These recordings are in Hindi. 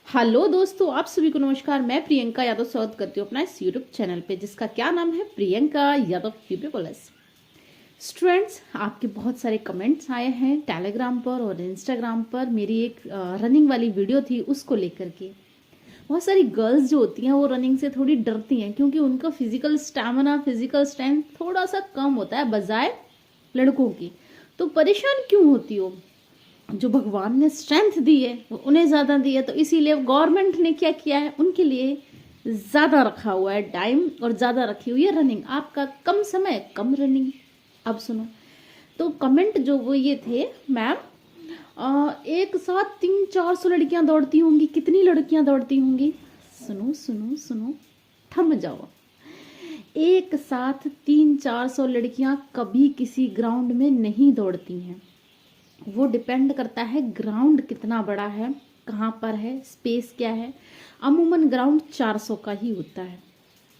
हेलो दोस्तों, आप सभी को नमस्कार। मैं प्रियंका यादव स्वागत करती हूँ अपना इस यूट्यूब चैनल पे, जिसका क्या नाम है प्रियंका यादव यूट्यूबर्स। स्टूडेंट्स, आपके बहुत सारे कमेंट्स आए हैं टेलीग्राम पर और इंस्टाग्राम पर। मेरी एक रनिंग वाली वीडियो थी, उसको लेकर के बहुत सारी गर्ल्स जो होती हैं वो रनिंग से थोड़ी डरती हैं, क्योंकि उनका फिजिकल स्टैमिना, फिजिकल स्ट्रेंथ थोड़ा सा कम होता है बजाय लड़कों की। तो परेशान क्यों होती हो? जो भगवान ने स्ट्रेंथ दी है वो उन्हें ज़्यादा दी है, तो इसीलिए गवर्नमेंट ने क्या किया है, उनके लिए ज़्यादा रखा हुआ है टाइम और ज़्यादा रखी हुई है रनिंग। आपका कम समय कम रनिंग। अब सुनो, तो कमेंट जो वो ये थे, मैम एक साथ 300-400 लड़कियां दौड़ती होंगी। कितनी लड़कियां दौड़ती होंगी? सुनो सुनो सुनो, थम जाओ। एक साथ 300-400 लड़कियां कभी किसी ग्राउंड में नहीं दौड़ती हैं। वो डिपेंड करता है ग्राउंड कितना बड़ा है, कहाँ पर है, स्पेस क्या है। अमूमन ग्राउंड 400 का ही होता है,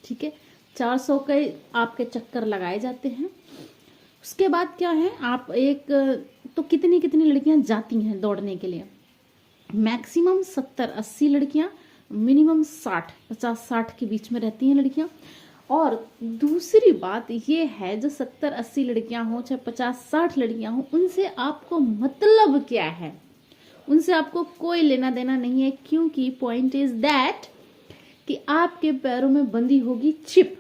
ठीक है। 400 के आपके चक्कर लगाए जाते हैं। उसके बाद क्या है, आप एक तो कितनी कितनी लड़कियां जाती हैं दौड़ने के लिए? मैक्सिमम 70-80 लड़कियां, मिनिमम 50-60 के बीच में रहती हैं लड़कियां। और दूसरी बात ये है, जो 70-80 लड़कियां हो चाहे 50-60 लड़कियां हो, उनसे आपको मतलब क्या है? उनसे आपको कोई लेना देना नहीं है, क्योंकि पॉइंट इज दैट कि आपके पैरों में बंधी होगी चिप।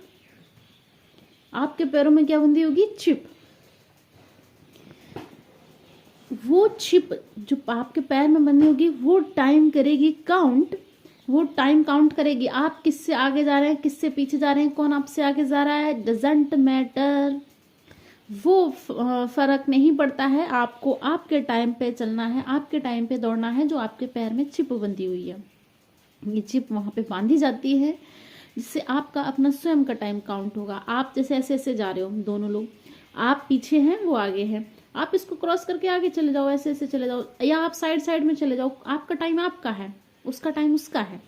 आपके पैरों में क्या बंधी होगी? चिप। वो चिप जो आपके पैर में बंधी होगी वो टाइम करेगी काउंट। वो टाइम काउंट करेगी। आप किससे आगे जा रहे हैं, किससे पीछे जा रहे हैं, कौन आपसे आगे जा रहा है, डजेंट मैटर। वो फर्क नहीं पड़ता है। आपको आपके टाइम पे चलना है, आपके टाइम पे दौड़ना है। जो आपके पैर में चिप बंधी हुई है, ये चिप वहां पे बांधी जाती है, जिससे आपका अपना स्वयं का टाइम काउंट होगा। आप जैसे ऐसे ऐसे जा रहे हो, दोनों लोग, आप पीछे हैं, वो आगे हैं, आप इसको क्रॉस करके आगे चले जाओ, ऐसे ऐसे चले जाओ, या आप साइड साइड में चले जाओ। आपका टाइम आपका है, उसका टाइम उसका है।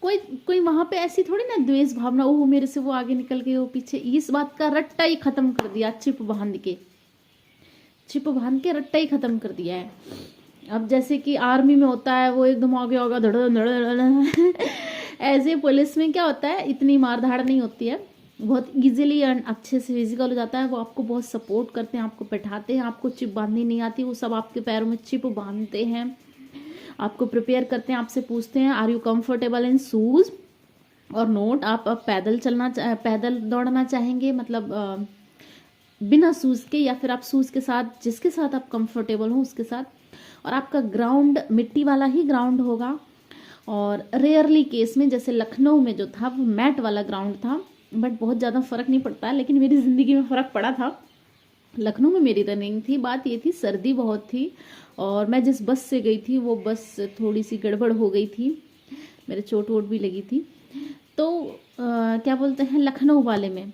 कोई कोई वहां पे ऐसी थोड़ी ना द्वेष भावना, ओह मेरे से वो आगे निकल गए, वो पीछे। इस बात का रट्टा ही खत्म कर दिया, चिप बांध के। चिप बांध के रट्टा ही खत्म कर दिया है। अब जैसे कि आर्मी में होता है, वो एकदम आगे होगा, धड़ धड़ धड़। ऐसे पुलिस में क्या होता है, इतनी मारधाड़ नहीं होती है, बहुत इजीली एंड अच्छे से फिजिकल हो जाता है। वो आपको बहुत सपोर्ट करते हैं, आपको बैठाते हैं। आपको चिप बांधनी नहीं आती, वो सब आपके पैरों में चिप बांधते हैं, आपको प्रिपेयर करते हैं, आपसे पूछते हैं are you comfortable in shoes और नोट। आप पैदल दौड़ना चाहेंगे, मतलब बिना शूज के, या फिर आप शूज के साथ, जिसके साथ आप कंफर्टेबल हो उसके साथ। और आपका ग्राउंड मिट्टी वाला ही ग्राउंड होगा। और रेयरली केस में, जैसे लखनऊ में जो था वो मैट वाला ग्राउंड था, बट बहुत ज़्यादा फर्क नहीं पड़ता है, लेकिन मेरी ज़िंदगी में फ़र्क पड़ा था। लखनऊ में मेरी रनिंग थी, बात ये थी सर्दी बहुत थी, और मैं जिस बस से गई थी वो बस थोड़ी सी गड़बड़ हो गई थी, मेरे चोट वोट भी लगी थी। तो क्या बोलते हैं, लखनऊ वाले में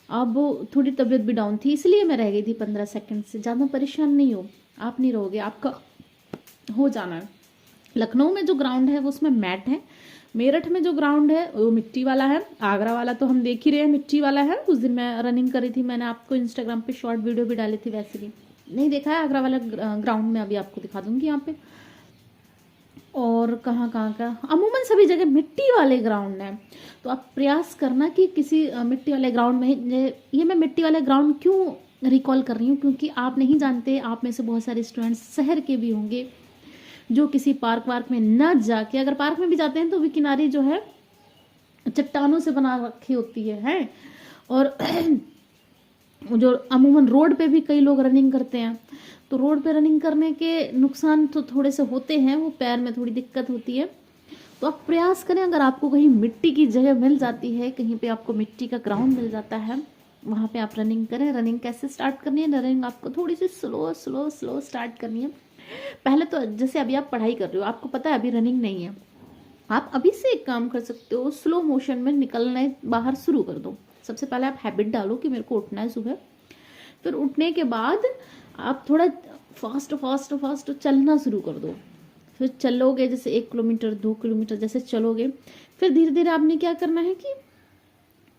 अब थोड़ी तबीयत भी डाउन थी, इसलिए मैं रह गई थी 15 सेकंड से। ज़्यादा परेशान नहीं हो, आप नहीं रहोगे, आपका हो जाना है। लखनऊ में जो ग्राउंड है वो उसमें मैट है। मेरठ में जो ग्राउंड है वो मिट्टी वाला है। आगरा वाला तो हम देख ही रहे हैं, मिट्टी वाला है। उस दिन मैं रनिंग करी थी, मैंने आपको इंस्टाग्राम पे शॉर्ट वीडियो भी डाली थी। वैसे भी नहीं देखा है आगरा वाला ग्राउंड में, अभी आपको दिखा दूंगी यहाँ पे। और कहाँ कहाँ का, अमूमन सभी जगह मिट्टी वाले ग्राउंड है। तो आप प्रयास करना कि किसी मिट्टी वाले ग्राउंड में। ये मैं मिट्टी वाले ग्राउंड क्यों रिकॉल कर रही हूँ, क्योंकि आप नहीं जानते, आप में से बहुत सारे स्टूडेंट्स शहर के भी होंगे जो किसी पार्क वार्क में न जाके, अगर पार्क में भी जाते हैं तो भी किनारे जो है चट्टानों से बना रखी होती है। और जो अमूमन रोड पे भी कई लोग रनिंग करते हैं, तो रोड पे रनिंग करने के नुकसान तो थोड़े से होते हैं, वो पैर में थोड़ी दिक्कत होती है। तो आप प्रयास करें, अगर आपको कहीं मिट्टी की जगह मिल जाती है, कहीं पे आपको मिट्टी का ग्राउंड मिल जाता है, वहाँ पे आप रनिंग करें। रनिंग कैसे स्टार्ट करनी है? रनिंग आपको थोड़ी सी स्लो स्लो स्लो स्टार्ट करनी है। पहले तो जैसे अभी आप पढ़ाई कर रहे हो, आपको पता है अभी रनिंग नहीं है, आप अभी से एक काम कर सकते हो, स्लो मोशन में निकलना बाहर शुरू कर दो। सबसे पहले आप हैबिट डालो कि मेरे को उठना है सुबह। फिर उठने के बाद आप थोड़ा फास्ट फास्ट फास्ट चलना शुरू कर दो। फिर चलोगे, जैसे 1 किलोमीटर 2 किलोमीटर जैसे चलोगे, फिर धीरे धीरे आपने क्या करना है कि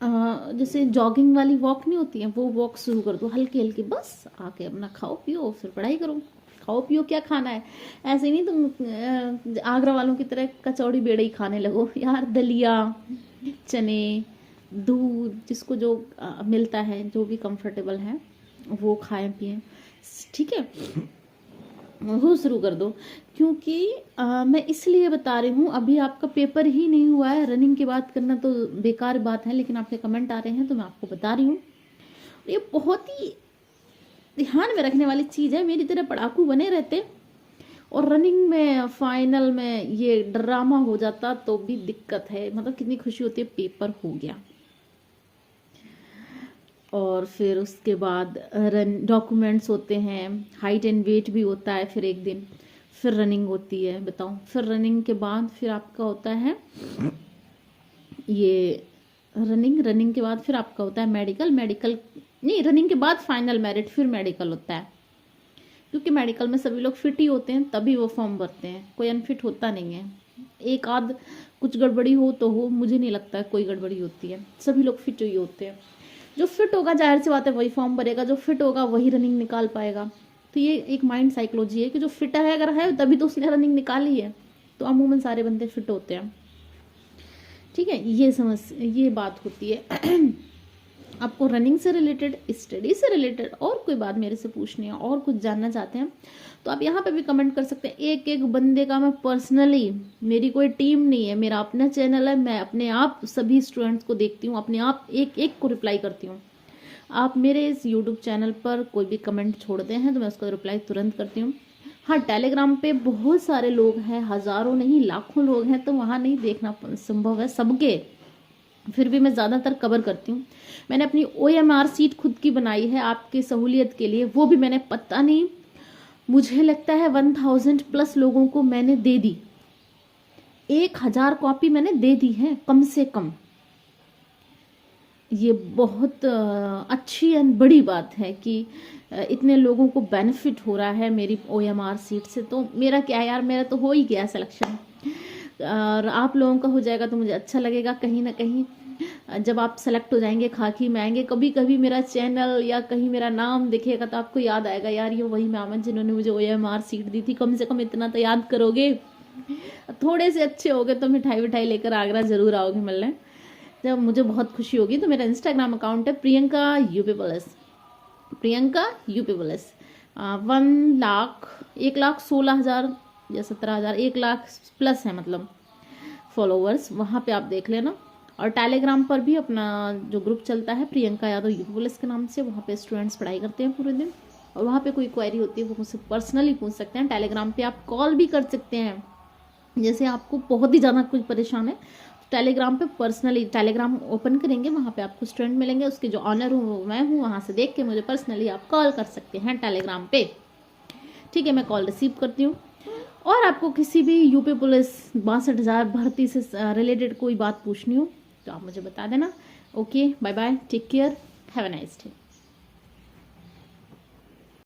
जैसे जॉगिंग वाली वॉक नहीं होती है, वो वॉक शुरू कर दो, हल्की हल्की, बस आके अपना खाओ पियो फिर पढ़ाई करो। खाओ पियो, क्या खाना है। ऐसे नहीं तुम आगरा वालों की तरह कचौड़ी बेड़े ही खाने लगो यार। दलिया, चने, दूध, जिसको जो मिलता है, जो भी कंफर्टेबल है वो खाएं पिएं, ठीक है, वो शुरू कर दो। क्योंकि मैं इसलिए बता रही हूँ, अभी आपका पेपर ही नहीं हुआ है, रनिंग की बात करना तो बेकार बात है, लेकिन आपके कमेंट आ रहे हैं तो मैं आपको बता रही हूँ। ये बहुत ही ध्यान में रखने वाली चीज़ है। मेरी तरह पढ़ाकू बने रहते और रनिंग में फाइनल में ये ड्रामा हो जाता तो भी दिक्कत है। मतलब कितनी खुशी होती है, पेपर हो गया, और फिर उसके बाद डॉक्यूमेंट्स होते हैं, हाइट एंड वेट भी होता है, फिर एक दिन फिर रनिंग होती है। बताओ, फिर रनिंग के बाद फिर आपका होता है ये रनिंग के बाद फिर आपका होता है मेडिकल नहीं, रनिंग के बाद फाइनल मेरिट, फिर मेडिकल होता है। क्योंकि मेडिकल में सभी लोग फिट ही होते हैं, तभी वो फॉर्म भरते हैं, कोई अनफिट होता नहीं है। एक आध कुछ गड़बड़ी हो तो हो, मुझे नहीं लगता है कोई गड़बड़ी होती है, सभी लोग फिट ही होते हैं। जो फिट होगा जाहिर सी बात है वही फॉर्म भरेगा, जो फिट होगा वही रनिंग निकाल पाएगा। तो ये एक माइंड साइकोलॉजी है कि जो फिट है अगर है तभी तो उसने रनिंग निकाली है। तो अमूमन सारे बंदे फिट होते हैं, ठीक है। ये बात होती है। आपको रनिंग से रिलेटेड, स्टडी से रिलेटेड और कोई बात मेरे से पूछनी है और कुछ जानना चाहते हैं तो आप यहाँ पे भी कमेंट कर सकते हैं। एक एक बंदे का मैं पर्सनली, मेरी कोई टीम नहीं है, मेरा अपना चैनल है, मैं अपने आप सभी स्टूडेंट्स को देखती हूँ, अपने आप एक एक को रिप्लाई करती हूँ। आप मेरे इस यूट्यूब चैनल पर कोई भी कमेंट छोड़ते हैं तो मैं उसका रिप्लाई तुरंत करती हूँ। हाँ, टेलीग्राम पे बहुत सारे लोग हैं, हज़ारों नहीं लाखों लोग हैं, तो वहाँ नहीं देखना संभव है सबके, फिर भी मैं ज़्यादातर कवर करती हूँ। मैंने अपनी OMR सीट खुद की बनाई है आपकी सहूलियत के लिए, वो भी मैंने पता नहीं, मुझे लगता है 1000+ लोगों को मैंने दे दी, 1000 कॉपी मैंने दे दी है कम से कम। ये बहुत अच्छी एंड बड़ी बात है कि इतने लोगों को बेनिफिट हो रहा है मेरी OMR सीट से। तो मेरा क्या यार, मेरा तो हो ही गया सिलेक्शन, और आप लोगों का हो जाएगा तो मुझे अच्छा लगेगा। कहीं ना कहीं जब आप सेलेक्ट हो जाएंगे, खाकी में आएंगे, कभी कभी मेरा चैनल या कहीं मेरा नाम दिखेगा तो आपको याद आएगा, यार ये वही मैम है जिन्होंने मुझे OMR सीट दी थी। कम से कम इतना तो याद करोगे, थोड़े से अच्छे होगे तो मिठाई विठाई लेकर आगरा जरूर आओगे मिलने, जब मुझे बहुत खुशी होगी। तो मेरा इंस्टाग्राम अकाउंट है Priyanka UP plus, Priyanka UP plus. 1,16,000 या 17,000, 1,00,000+ है मतलब फॉलोवर्स, वहाँ पे आप देख लेना। और टेलीग्राम पर भी अपना जो ग्रुप चलता है प्रियंका यादव UP प्लस के नाम से, वहाँ पे स्टूडेंट्स पढ़ाई करते हैं पूरे दिन, और वहाँ पे कोई क्वेरी होती है वो मुझसे पर्सनली पूछ सकते हैं। टेलीग्राम पे आप कॉल भी कर सकते हैं, जैसे आपको बहुत ही ज़्यादा कुछ परेशान है टेलीग्राम पे पर्सनली टेलीग्राम ओपन करेंगे, वहाँ पे आपको स्टूडेंट मिलेंगे, उसके जो ऑनर हूँ वो मैं हूँ, वहाँ से देख के मुझे पर्सनली आप कॉल कर सकते हैं टेलीग्राम पे, ठीक है। मैं कॉल रिसीव करती हूँ। और आपको किसी भी UP पुलिस 62,000 भर्ती से रिलेटेड कोई बात पूछनी हो तो आप मुझे बता देना। Okay, bye bye, take care, have a nice day.